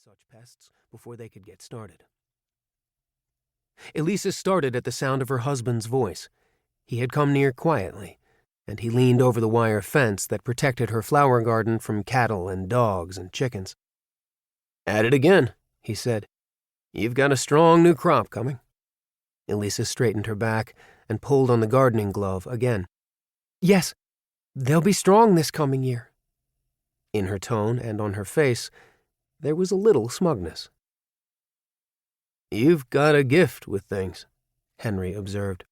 such pests before they could get started. Elisa started at the sound of her husband's voice. He had come near quietly, and he leaned over the wire fence that protected her flower garden from cattle and dogs and chickens. "At it again," he said. "You've got a strong new crop coming." Elisa straightened her back and pulled on the gardening glove again. "Yes, they'll be strong this coming year." In her tone and on her face, there was a little smugness. "You've got a gift with things," Henry observed.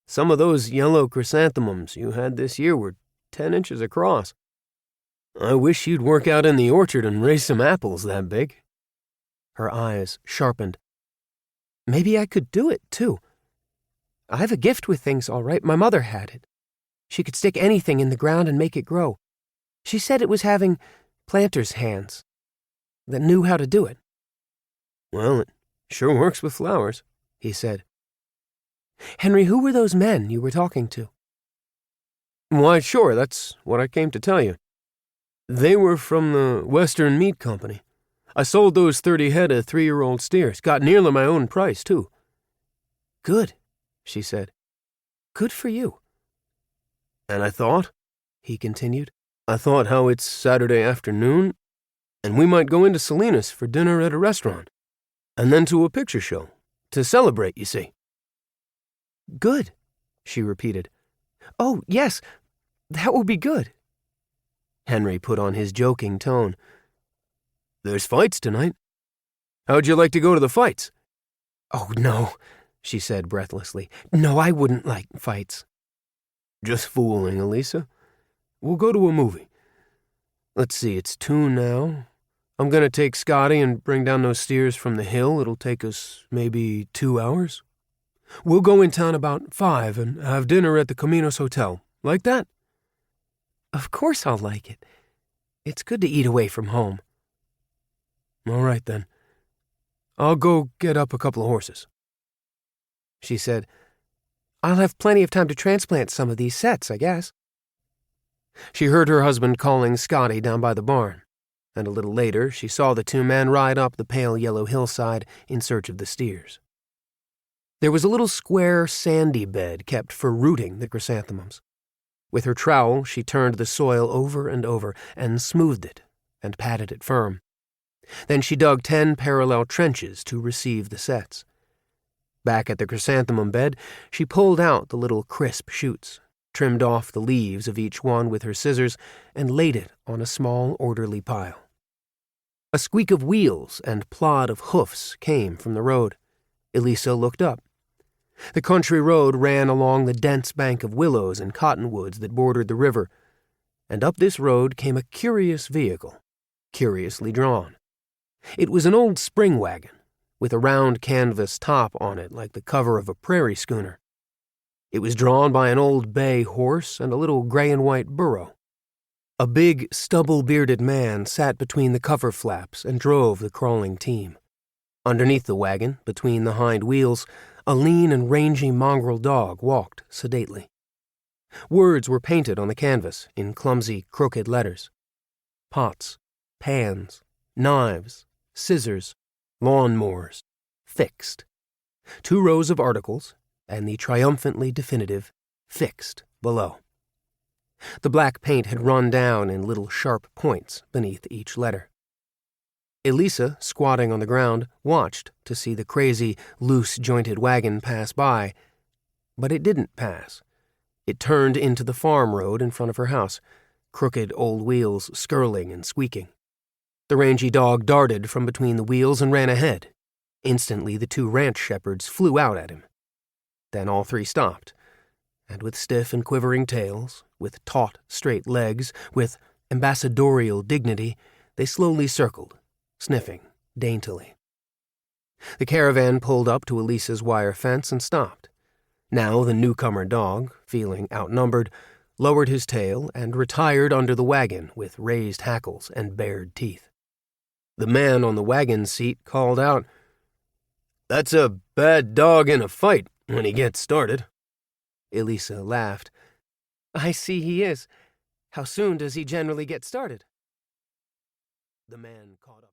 "Some of those yellow chrysanthemums you had this year were 10 inches across. I wish you'd work out in the orchard and raise some apples that big." Her eyes sharpened. "Maybe I could do it, too. I have a gift with things, all right. My mother had it. She could stick anything in the ground and make it grow. She said it was having planter's hands that knew how to do it." "Well, it sure works with flowers," he said. "Henry, who were those men you were talking to?" "Why, sure, that's what I came to tell you. They were from the Western Meat Company. I sold those 30 head of 3-year-old steers. Got nearly my own price, too." "Good," she said. "Good for you." "And I thought," he continued, "I thought how it's Saturday afternoon, and we might go into Salinas for dinner at a restaurant, and then to a picture show, to celebrate, you see." "Good," she repeated. "Oh, yes, that will be good." Henry put on his joking tone. "There's fights tonight. How'd you like to go to the fights?" "Oh, no," she said breathlessly. "No, I wouldn't like fights." "Just fooling, Elisa. We'll go to a movie. Let's see, it's 2 now. I'm going to take Scotty and bring down those steers from the hill. It'll take us maybe 2 hours. We'll go in town about 5 and have dinner at the Caminos Hotel. Like that?" "Of course I'll like it. It's good to eat away from home." "All right, then. I'll go get up a couple of horses." She said, "I'll have plenty of time to transplant some of these sets, I guess." She heard her husband calling Scotty down by the barn, and a little later she saw the 2 men ride up the pale yellow hillside in search of the steers. There was a little square sandy bed kept for rooting the chrysanthemums. With her trowel she turned the soil over and over and smoothed it and patted it firm. Then she dug 10 parallel trenches to receive the sets. Back at the chrysanthemum bed, she pulled out the little crisp shoots, trimmed off the leaves of each one with her scissors, and laid it on a small, orderly pile. A squeak of wheels and plod of hoofs came from the road. Elisa looked up. The country road ran along the dense bank of willows and cottonwoods that bordered the river, and up this road came a curious vehicle, curiously drawn. It was an old spring wagon, with a round canvas top on it like the cover of a prairie schooner. It was drawn by an old bay horse and a little gray and white burro. A big, stubble-bearded man sat between the cover flaps and drove the crawling team. Underneath the wagon, between the hind wheels, a lean and rangy mongrel dog walked sedately. Words were painted on the canvas in clumsy, crooked letters. Pots, pans, knives, scissors, lawnmowers, fixed. 2 rows of articles, and the triumphantly definitive fixed below. The black paint had run down in little sharp points beneath each letter. Elisa, squatting on the ground, watched to see the crazy, loose-jointed wagon pass by, but it didn't pass. It turned into the farm road in front of her house, crooked old wheels skirling and squeaking. The rangy dog darted from between the wheels and ran ahead. Instantly, the 2 ranch shepherds flew out at him. Then all 3 stopped, and with stiff and quivering tails, with taut, straight legs, with ambassadorial dignity, they slowly circled, sniffing daintily. The caravan pulled up to Elisa's wire fence and stopped. Now the newcomer dog, feeling outnumbered, lowered his tail and retired under the wagon with raised hackles and bared teeth. The man on the wagon seat called out, "That's a bad dog in a fight when he gets started." Elisa laughed. "I see he is. How soon does he generally get started?" The man caught up.